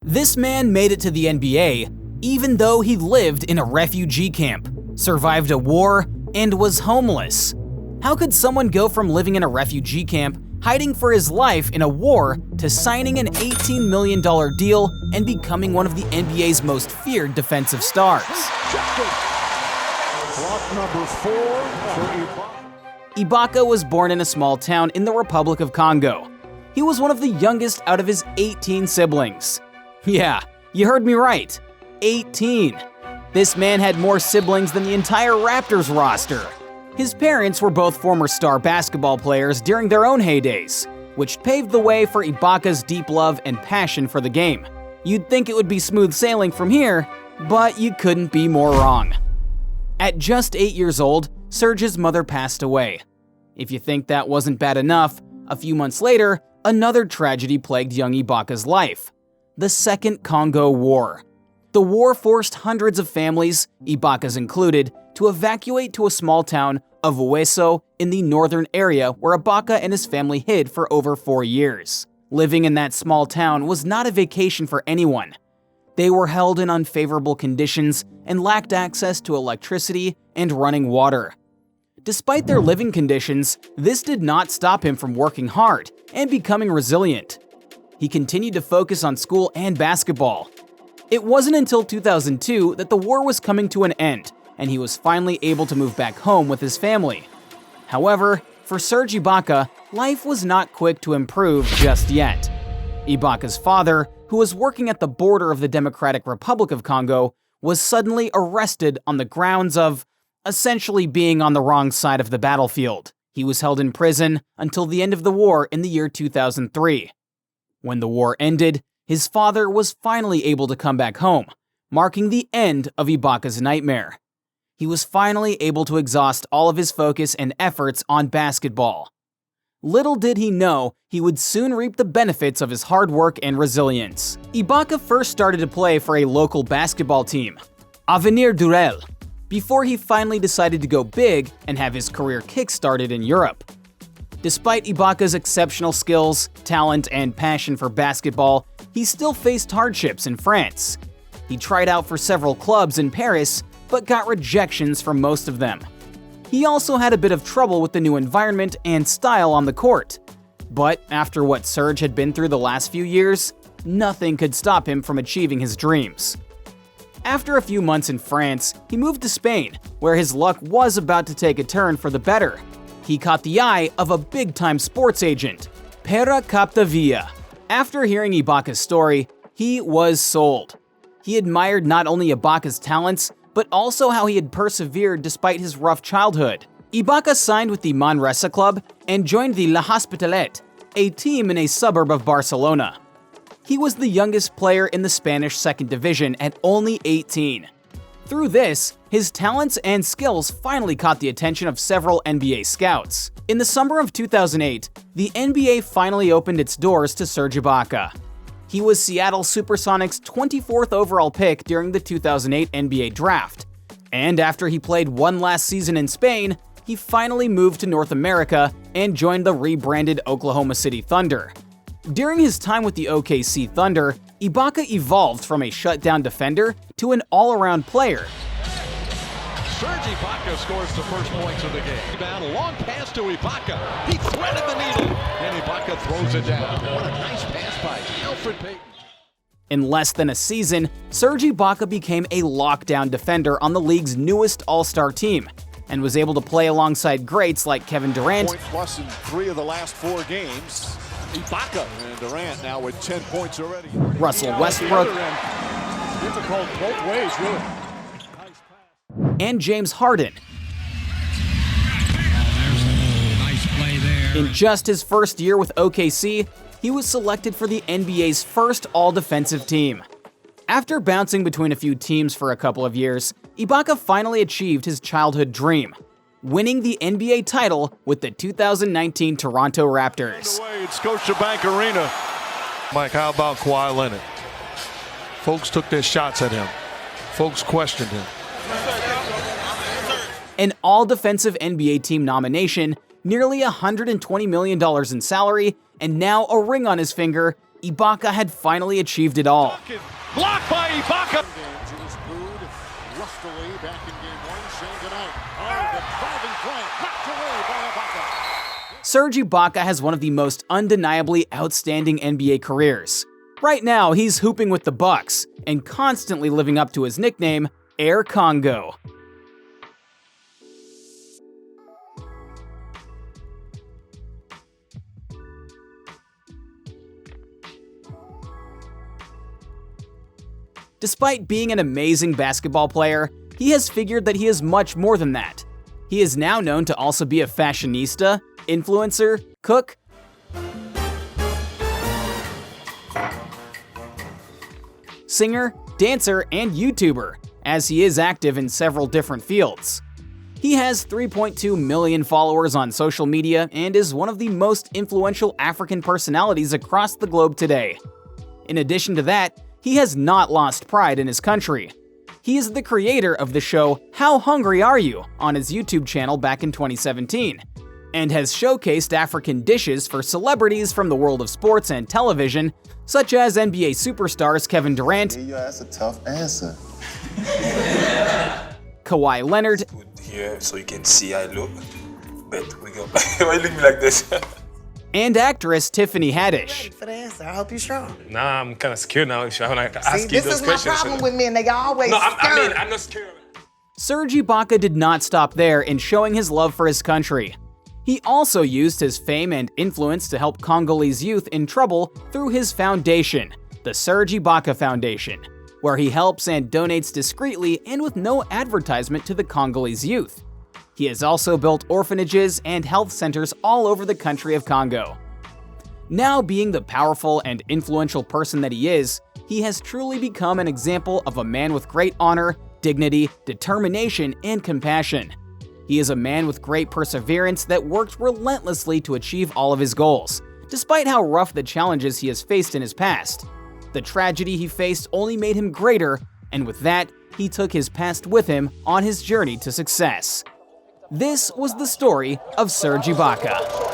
This man made it to the NBA even though he lived in a refugee camp, survived a war, and was homeless. How could someone go from living in a refugee camp, hiding for his life in a war, to signing an $18 million deal and becoming one of the NBA's most feared defensive stars? Block number 4 for Ibaka was born in a small town in the Republic of Congo. He was one of the youngest out of his 18 siblings. Yeah, you heard me right. 18. This man had more siblings than the entire Raptors roster. His parents were both former star basketball players during their own heydays, which paved the way for Ibaka's deep love and passion for the game. You'd think it would be smooth sailing from here, but you couldn't be more wrong. At just 8 years old, Serge's mother passed away. If you think that wasn't bad enough, a few months later, another tragedy plagued young Ibaka's life: the Second Congo War. The war forced hundreds of families, Ibaka's included, to evacuate to a small town of Oweso in the northern area where Ibaka and his family hid for over 4 years. Living in that small town was not a vacation for anyone. They were held in unfavorable conditions and lacked access to electricity and running water. Despite their living conditions, this did not stop him from working hard and becoming resilient. He continued to focus on school and basketball. It wasn't until 2002 that the war was coming to an end, and he was finally able to move back home with his family. However, for Serge Ibaka, life was not quick to improve just yet. Ibaka's father, who was working at the border of the Democratic Republic of Congo, was suddenly arrested on the grounds of essentially being on the wrong side of the battlefield. He was held in prison until the end of the war in the year 2003. When the war ended, his father was finally able to come back home, marking the end of Ibaka's nightmare. He was finally able to exhaust all of his focus and efforts on basketball. Little did he know he would soon reap the benefits of his hard work and resilience. Ibaka first started to play for a local basketball team, Avenir Durel, before he finally decided to go big and have his career kick-started in Europe. Despite Ibaka's exceptional skills, talent, and passion for basketball, he still faced hardships in France. He tried out for several clubs in Paris, but got rejections from most of them. He also had a bit of trouble with the new environment and style on the court. But after what Serge had been through the last few years, nothing could stop him from achieving his dreams. After a few months in France, he moved to Spain, where his luck was about to take a turn for the better. He caught the eye of a big-time sports agent, Pere Capdevila. After hearing Ibaka's story, he was sold. He admired not only Ibaka's talents, but also how he had persevered despite his rough childhood. Ibaka signed with the Manresa club and joined the La Hospitalet, a team in a suburb of Barcelona. He was the youngest player in the Spanish second division at only 18. Through this, his talents and skills finally caught the attention of several NBA scouts. In the summer of 2008, the NBA finally opened its doors to Serge Ibaka. He was Seattle Supersonics' 24th overall pick during the 2008 NBA draft. And after he played one last season in Spain, he finally moved to North America and joined the rebranded Oklahoma City Thunder. During his time with the OKC Thunder, Ibaka evolved from a shutdown defender to an all-around player. Serge Ibaka scores the first points of the game. Rebound, a long pass to Ibaka. He threaded the needle, and Ibaka throws it down. What a nice pass by Alfred Payton. In less than a season, Serge Ibaka became a lockdown defender on the league's newest all-star team, and was able to play alongside greats like Kevin Durant, point plus in 3 of the last 4 games. Ibaka and Durant now with 10 points already. Russell Westbrook, difficult both ways, really. and James Harden. Nice play there. In just his first year with OKC, he was selected for the NBA's first all-defensive team. After bouncing between a few teams for a couple of years, Ibaka finally achieved his childhood dream, winning the NBA title with the 2019 Toronto Raptors. It's Scotiabank Arena. Mike, how about Kawhi Leonard? Folks took their shots at him. Folks questioned him. An all-defensive NBA team nomination, nearly $120 million in salary, and now a ring on his finger, Ibaka had finally achieved it all. Blocked by Ibaka. He was booed lustily back in game one, saying goodnight. Oh, the driving play, knocked away by Ibaka. Serge Ibaka has one of the most undeniably outstanding NBA careers. Right now, he's hooping with the Bucks and constantly living up to his nickname, Air Congo. Despite being an amazing basketball player, he has figured that he is much more than that. He is now known to also be a fashionista, influencer, cook, singer, dancer, and YouTuber, as he is active in several different fields. He has 3.2 million followers on social media and is one of the most influential African personalities across the globe today. In addition to that, he has not lost pride in his country. He is the creator of the show How Hungry Are You on his YouTube channel back in 2017, and has showcased African dishes for celebrities from the world of sports and television, such as NBA superstars Kevin Durant, Yeah, that's a tough answer. Kawhi Leonard, Here, so you can see how I look, but we go. Why you look me like this? and actress Tiffany Haddish. For the answer, I hope you're strong. Nah, I'm kind of scared now. If I want to ask See, you this those is my questions. problem with men. They always No, scared. I'm not scared. Serge Ibaka did not stop there in showing his love for his country. He also used his fame and influence to help Congolese youth in trouble through his foundation, the Serge Ibaka Foundation, where he helps and donates discreetly and with no advertisement to the Congolese youth. He has also built orphanages and health centers all over the country of Congo. Now being the powerful and influential person that he is, he has truly become an example of a man with great honor, dignity, determination, and compassion. He is a man with great perseverance that worked relentlessly to achieve all of his goals, despite how rough the challenges he has faced in his past. The tragedy he faced only made him greater, and with that, he took his past with him on his journey to success. This was the story of Serge Ibaka.